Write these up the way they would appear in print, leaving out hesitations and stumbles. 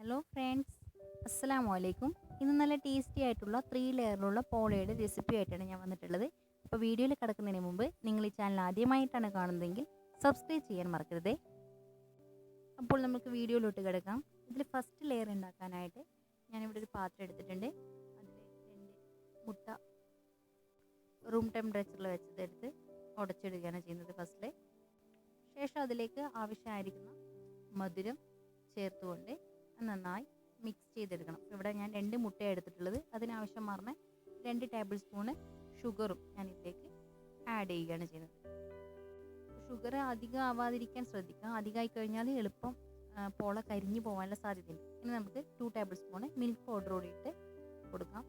Hello friends, അസ്സലാമു അലൈക്കും. ഇന്ന് നല്ല ടേസ്റ്റി ആയിട്ടുള്ള 3 ലെയറിലുള്ള പോളയുടെ റെസിപ്പി ആയിട്ടാണ് ഞാൻ വന്നിട്ടുള്ളത്. അപ്പോൾ വീഡിയോയിൽ കിടക്കുന്നതിന് മുമ്പ് നിങ്ങൾ ഈ ചാനൽ ആദ്യമായിട്ടാണ് കാണുന്നതെങ്കിൽ സബ്സ്ക്രൈബ് ചെയ്യാൻ മറക്കരുതേ. അപ്പോൾ നമുക്ക് വീഡിയോയിലോട്ട് കിടക്കാം. ഇതിൽ ഫസ്റ്റ് ലെയർ ഉണ്ടാക്കാനായിട്ട് ഞാനിവിടെ ഒരു പാത്രം എടുത്തിട്ടുണ്ട്. അതിൽ 2 മുട്ട റൂം ടെമ്പറേച്ചറിൽ വെച്ചതെടുത്ത് ഉടച്ചെടുക്കുകയാണ് ചെയ്യുന്നത് ഫസ്റ്റ്. ശേഷം അതിലേക്ക് ആവശ്യമായിരിക്കുന്ന മധുരം ചേർത്തുകൊണ്ട് നന്നായി മിക്സ് ചെയ്തെടുക്കണം. ഇവിടെ ഞാൻ 2 മുട്ടയാണ് എടുത്തിട്ടുള്ളത്. അതിനാവശ്യമാർന്ന 2 ടേബിൾ സ്പൂണ് ഷുഗറും ഞാൻ ഇതിലേക്ക് ആഡ് ചെയ്യുകയാണ് ചെയ്യുന്നത്. ഷുഗർ അധികം ആവാതിരിക്കാൻ ശ്രദ്ധിക്കുക. അധികമായി കഴിഞ്ഞാൽ എളുപ്പം പോള കരിഞ്ഞു പോകാനുള്ള സാധ്യതയുണ്ട്. ഇനി നമുക്ക് 2 ടേബിൾ സ്പൂണ് മിൽക്ക് പൗഡർ കൂടി ഇട്ട് കൊടുക്കാം.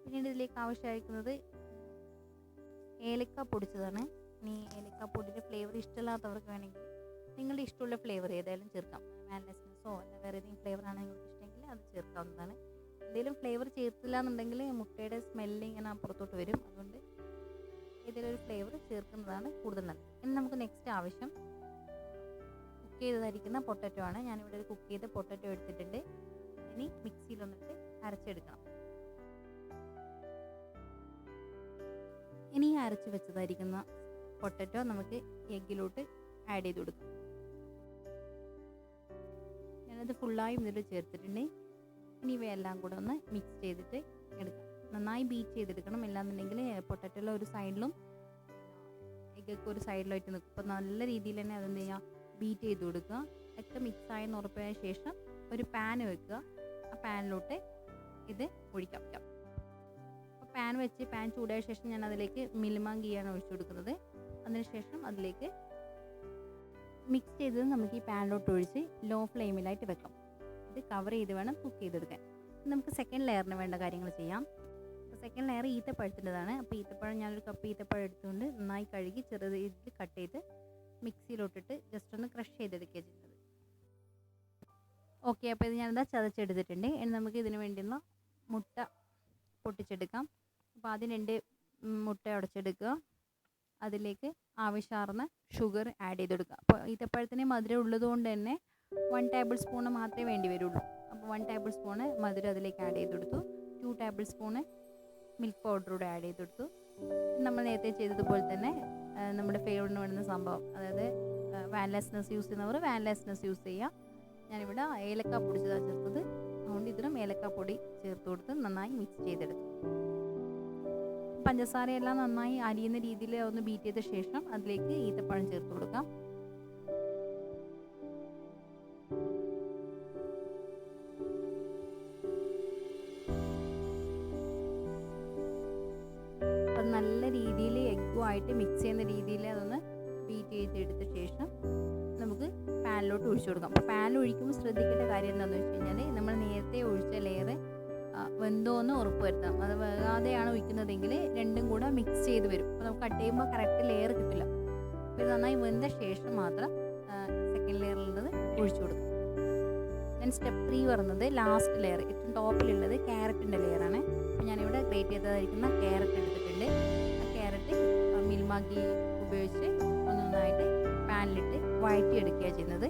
പിന്നീട് ഇതിലേക്ക് ആവശ്യമായിരിക്കുന്നത് ഏലക്ക പൊടിച്ചതാണ്. ഇനി ഏലക്ക പൊടിയുടെ ഫ്ലേവർ ഇഷ്ടമില്ലാത്തവർക്ക് വേണമെങ്കിൽ നിങ്ങളുടെ ഇഷ്ടമുള്ള ഫ്ലേവർ ഏതായാലും ചേർക്കാം. വാനില എസൻസോ അല്ല വേറെ ഏതെങ്കിലും ഫ്ലേവറാണ് നിങ്ങൾക്ക് ഇഷ്ടമെങ്കിൽ അത് ചേർക്കാവുന്നതാണ്. എന്തെങ്കിലും ഫ്ലേവർ ചേർത്തില്ല എന്നുണ്ടെങ്കിൽ മുട്ടയുടെ സ്മെല്ല് ഇങ്ങനെ പുറത്തോട്ട് വരും. അതുകൊണ്ട് ഏതെങ്കിലും ഒരു ഫ്ലേവർ ചേർക്കുന്നതാണ് കൂടുതൽ നല്ലത്. ഇനി നമുക്ക് നെക്സ്റ്റ് ആവശ്യം കുക്ക് ചെയ്തതായിരിക്കുന്ന പൊട്ടറ്റോ ആണ്. ഞാനിവിടെ ഒരു കുക്ക് ചെയ്ത പൊട്ടറ്റോ എടുത്തിട്ടുണ്ട്. ഇനി മിക്സിയിൽ വന്നിട്ട് അരച്ചെടുക്കണം. ഇനി അരച്ച് വെച്ചതായിരിക്കുന്ന പൊട്ടറ്റോ നമുക്ക് എഗ്ഗിലോട്ട് ആഡ് ചെയ്ത് കൊടുക്കാം. ഞാനത് ഫുള്ളായും ഇതിൽ ചേർത്തിട്ടുണ്ട്. ഇനി ഇവയെല്ലാം കൂടെ ഒന്ന് മിക്സ് ചെയ്തിട്ട് എടുക്കാം. നന്നായി ബീറ്റ് ചെയ്തെടുക്കണം. ഇല്ലാന്നുണ്ടെങ്കിൽ പൊട്ടറ്റോയിലെ ഒരു സൈഡിലും എഗ്ഗൊക്കെ ഒരു സൈഡിലായിട്ട് നിൽക്കും. അപ്പോൾ നല്ല രീതിയിൽ തന്നെ അതെന്ത് ചെയ്യുക, ബീറ്റ് ചെയ്ത് കൊടുക്കുക. ഒക്കെ മിക്സായെന്ന് ഉറപ്പായ ശേഷം ഒരു പാൻ വെക്കുക. ആ പാനിലോട്ട് ഇത് ഒഴിക്കാം. അപ്പോൾ പാൻ വെച്ച് പാൻ ചൂടായ ശേഷം ഞാൻ അതിലേക്ക് മിൽമ ഗീയാണ് ഒഴിച്ചു കൊടുക്കുന്നത്. അതിനുശേഷം അതിലേക്ക് മിക്സ് ചെയ്തത് നമുക്ക് ഈ പാനിലോട്ട് ഒഴിച്ച് ലോ ഫ്ലെയിമിലായിട്ട് വെക്കാം. ഇത് കവർ ചെയ്ത് വേണം കുക്ക് ചെയ്തെടുക്കാൻ. നമുക്ക് സെക്കൻഡ് ലെയറിന് വേണ്ട കാര്യങ്ങൾ ചെയ്യാം. അപ്പോൾ സെക്കൻഡ് ലെയർ ഈത്തപ്പഴത്തിൻ്റെതാണ്. അപ്പോൾ ഈത്തപ്പഴം ഞാനൊരു കപ്പ് ഈത്തപ്പഴം എടുത്തുകൊണ്ട് നന്നായി കഴുകി ചെറുത് ഇതിൽ കട്ട് ചെയ്ത് മിക്സിയിലോട്ടിട്ട് ജസ്റ്റ് ഒന്ന് ക്രഷ് ചെയ്തെടുക്കുക ചെയ്യുന്നത്. ഓക്കെ, അപ്പോൾ ഇത് ഞാനെന്താ ചതച്ചെടുത്തിട്ടുണ്ട്. ഇനി നമുക്ക് ഇതിന് വേണ്ടിയുള്ള മുട്ട പൊട്ടിച്ചെടുക്കാം. അപ്പോൾ ആദ്യം 2 മുട്ട ഉടച്ചെടുക്കുക. അതിലേക്ക് ആവശ്യമാർന്ന ഷുഗർ ആഡ് ചെയ്ത് കൊടുക്കുക. അപ്പോൾ ഈത്തപ്പഴത്തിന് മധുരം ഉള്ളതുകൊണ്ട് തന്നെ 1 ടേബിൾ സ്പൂണ് മാത്രമേ വേണ്ടി വരുള്ളൂ. അപ്പോൾ 1 ടേബിൾ സ്പൂണ് മധുരം അതിലേക്ക് ആഡ് ചെയ്ത് കൊടുത്തു. 2 ടേബിൾ സ്പൂണ് മിൽക്ക് പൗഡർ കൂടെ ആഡ് ചെയ്ത് കൊടുത്തു. നമ്മൾ നേരത്തെ ചെയ്തതുപോലെ തന്നെ നമ്മുടെ ഫേവറിന് വേണ്ടുന്ന സംഭവം, അതായത് വാനില എസൻസ് യൂസ് ചെയ്യുന്നവർ വാനില എസൻസ് യൂസ് ചെയ്യുക. ഞാനിവിടെ ഏലക്ക പൊടിച്ചതാണ് ചേർത്തത്. അതുകൊണ്ട് ഇതിലും ഏലക്ക പൊടി ചേർത്ത് കൊടുത്ത് നന്നായി മിക്സ് ചെയ്തെടുത്തു. പഞ്ചസാരയെല്ലാം നന്നായി അരിയുന്ന രീതിയിൽ ഒന്ന് ബീറ്റ് ചെയ്ത ശേഷം അതിലേക്ക് ഈത്തപ്പഴം ചേർത്ത് കൊടുക്കാം. അത് നല്ല രീതിയിൽ എഗ്ഗുമായിട്ട് മിക്സ് ചെയ്യുന്ന രീതിയിൽ അതൊന്ന് ബീറ്റ് ചെയ്തെടുത്ത ശേഷം നമുക്ക് പാനിലോട്ട് ഒഴിച്ചു കൊടുക്കാം. അപ്പോൾ പാനിൽ ഒഴിക്കുമ്പോൾ ശ്രദ്ധിക്കേണ്ട കാര്യം എന്താണെന്ന് വെച്ച് കഴിഞ്ഞാൽ നമ്മൾ നേരത്തെ ഒഴിച്ച ലെയർ വെന്തോന്ന് ഉറപ്പ് വരുത്താം. അത് വേകാതെയാണ് ഒഴിക്കുന്നതെങ്കിൽ രണ്ടും കൂടെ മിക്സ് ചെയ്ത് വരും. അപ്പോൾ നമുക്ക് കട്ട് ചെയ്യുമ്പോൾ കറക്റ്റ് ലെയർ കിട്ടില്ല. അപ്പോൾ ഇത് നന്നായി വെന്ത ശേഷം മാത്രം സെക്കൻഡ് ലെയറിലുള്ളത് ഒഴിച്ചു കൊടുക്കും. ദെൻ സ്റ്റെപ്പ് 3 വരുന്നത് ലാസ്റ്റ് ലെയർ, ഏറ്റവും ടോപ്പിലുള്ളത് ക്യാരറ്റിൻ്റെ ലെയറാണ്. അപ്പോൾ ഞാനിവിടെ ഗ്രേറ്റ് ചെയ്തതായിരിക്കുന്ന ക്യാരറ്റ് എടുത്തിട്ടുണ്ട്. ആ ക്യാരറ്റ് മിൽമ ഗീ ഉപയോഗിച്ച് നന്നായിട്ട് പാനിലിട്ട് വഴറ്റി എടുക്കുക ചെയ്യുന്നത്.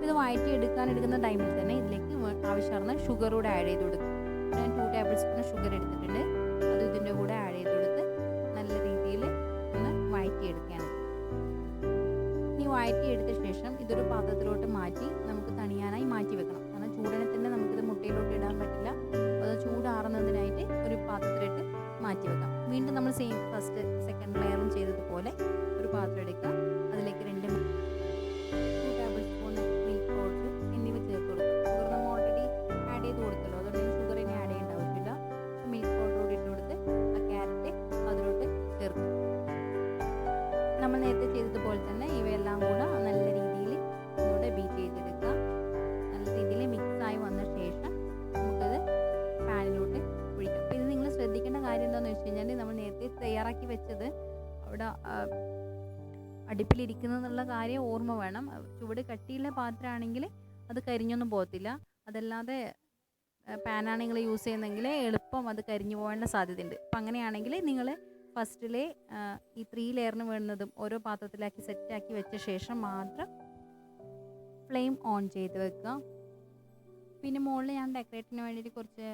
ഇത് വഴറ്റി എടുക്കുന്ന ടൈമിൽ തന്നെ ഇതിലേക്ക് ആവശ്യമുള്ള ഷുഗർ കൂടെ ആഡ് ചെയ്ത് കൊടുക്കും. ഞാൻ 2 ടേബിൾ സ്പൂൺ ഷുഗർ എടുത്തിട്ടുണ്ട്. അത് ഇതിൻ്റെ കൂടെ ആഡ് ചെയ്ത് കൊടുത്ത് നല്ല രീതിയിൽ ഒന്ന് വഴറ്റിയെടുക്കുകയാണ്. ഇനി വഴറ്റിയെടുത്ത ശേഷം ഇതൊരു പാത്രത്തിലോട്ട് മാറ്റി നമുക്ക് തണിയാനായി മാറ്റി വെക്കണം. കാരണം ചൂടിനെ തന്നെ നമുക്കിത് മുട്ടയിലോട്ട് ഇടാൻ പറ്റില്ല. അപ്പോൾ അത് ചൂടാറുന്നതിനായിട്ട് ഒരു പാത്രത്തിലിട്ട് മാറ്റി വെക്കാം. വീണ്ടും നമ്മൾ സെയിം ഫസ്റ്റ് സെക്കൻഡ് ലെയറും ചെയ്തതുപോലെ ഒരു പാത്രം എടുക്കുക. അതിലേക്ക് 2 ടേബിൾ സ്പൂൺ മിൽക്ക് പൗഡർ എന്നിവ ചേർത്ത് കൊടുക്കുക. ഷുഗർ നമ്മൾ ഓൾറെഡി ആഡ് ചെയ്ത് കൊടുത്തല്ലോ, അതുകൊണ്ട് ഷുഗർ ഇനി ആഡ് ചെയ്യേണ്ട ആവശ്യമില്ല. മിൽക്ക് പൗഡർ കൂടി ഇട്ട് കൊടുത്ത് ആ ക്യാരറ്റ് അതിലോട്ട് ചേർക്കും. നമ്മൾ നേരത്തെ ചെയ്തതുപോലെ തന്നെ ഇവയെല്ലാം കൂടെ നല്ല രീതിയിൽ ഒന്നുകൂടെ ബീറ്റ് ചെയ്തെടുക്കുക. നല്ല രീതിയിൽ മിക്സായി വന്ന ശേഷം നമുക്കത് പാനിലോട്ട് ഒഴിക്കാം. അപ്പോൾ ഇത് നിങ്ങൾ ശ്രദ്ധിക്കേണ്ട കാര്യം എന്താണെന്ന് വെച്ച് കഴിഞ്ഞാൽ നമ്മൾ നേരത്തെ തയ്യാറാക്കി വെച്ചത് അവിടെ അടുപ്പിലിരിക്കുന്നതെന്നുള്ള കാര്യം ഓർമ്മ വേണം. ചുവട് കട്ടിയുള്ള പാത്രമാണെങ്കിൽ അത് കരിഞ്ഞൊന്നും പോകത്തില്ല. അതല്ലാതെ പാനാണ് നിങ്ങൾ യൂസ് ചെയ്യുന്നതെങ്കിൽ എളുപ്പം അത് കരിഞ്ഞു പോകേണ്ട സാധ്യതയുണ്ട്. അപ്പം അങ്ങനെയാണെങ്കിൽ നിങ്ങൾ ഫസ്റ്റിലെ ഈ 3 ലെയറിന് വേണ്ടുന്നതും ഓരോ പാത്രത്തിലാക്കി സെറ്റാക്കി വെച്ച ശേഷം മാത്രം ഫ്ലെയിം ഓൺ ചെയ്ത് വെക്കുക. പിന്നെ മുകളിൽ ഞാൻ ഡെക്കറേറ്റിന് വേണ്ടിയിട്ട് കുറച്ച്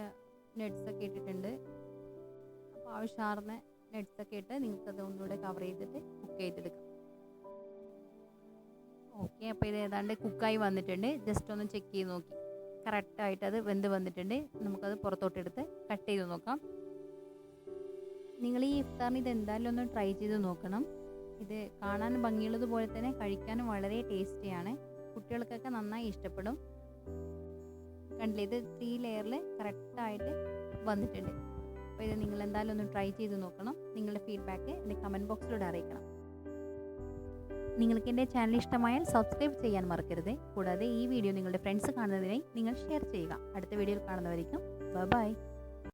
നട്ട്സൊക്കെ ഇട്ടിട്ടുണ്ട്. അപ്പോൾ ആവശ്യമാർന്ന നട്ട്സൊക്കെ ഇട്ട് നിങ്ങൾക്കത് ഒന്നുകൂടെ കവർ ചെയ്തിട്ട് കുക്ക് ചെയ്തെടുക്കാം. ഓക്കെ, അപ്പോൾ ഇത് ഏതാണ്ട് കുക്കായി വന്നിട്ടുണ്ട്. ജസ്റ്റ് ഒന്ന് ചെക്ക് ചെയ്ത് നോക്കി, കറക്റ്റായിട്ട് അത് വെന്ത് വന്നിട്ടുണ്ട്. നമുക്കത് പുറത്തോട്ടെടുത്ത് കട്ട് ചെയ്ത് നോക്കാം. നിങ്ങൾ ഈ ഇഫ്താറിന് ഇത് എന്തായാലും ഒന്ന് ട്രൈ ചെയ്ത് നോക്കണം. ഇത് കാണാൻ ഭംഗിയുള്ളതുപോലെ തന്നെ കഴിക്കാനും വളരെ ടേസ്റ്റിയാണ്. കുട്ടികൾക്കൊക്കെ നന്നായി ഇഷ്ടപ്പെടും. കണ്ടില്ലേ, ഇത് 3 ലെയറിൽ കറക്റ്റായിട്ട് വന്നിട്ടുണ്ട്. അപ്പോൾ ഇത് നിങ്ങൾ എന്തായാലും ഒന്ന് ട്രൈ ചെയ്ത് നോക്കണം. നിങ്ങളുടെ ഫീഡ്ബാക്ക് എൻ്റെ കമൻറ്റ് ബോക്സിലൂടെ അറിയിക്കണം. നിങ്ങൾക്ക് എൻ്റെ ചാനൽ ഇഷ്ടമായാൽ സബ്സ്ക്രൈബ് ചെയ്യാൻ മറക്കരുത്. കൂടാതെ ഈ വീഡിയോ നിങ്ങളുടെ ഫ്രണ്ട്സ് കാണുന്നതിനായി നിങ്ങൾ ഷെയർ ചെയ്യുക. അടുത്ത വീഡിയോയിൽ കാണുന്നവരേക്കും ബൈ.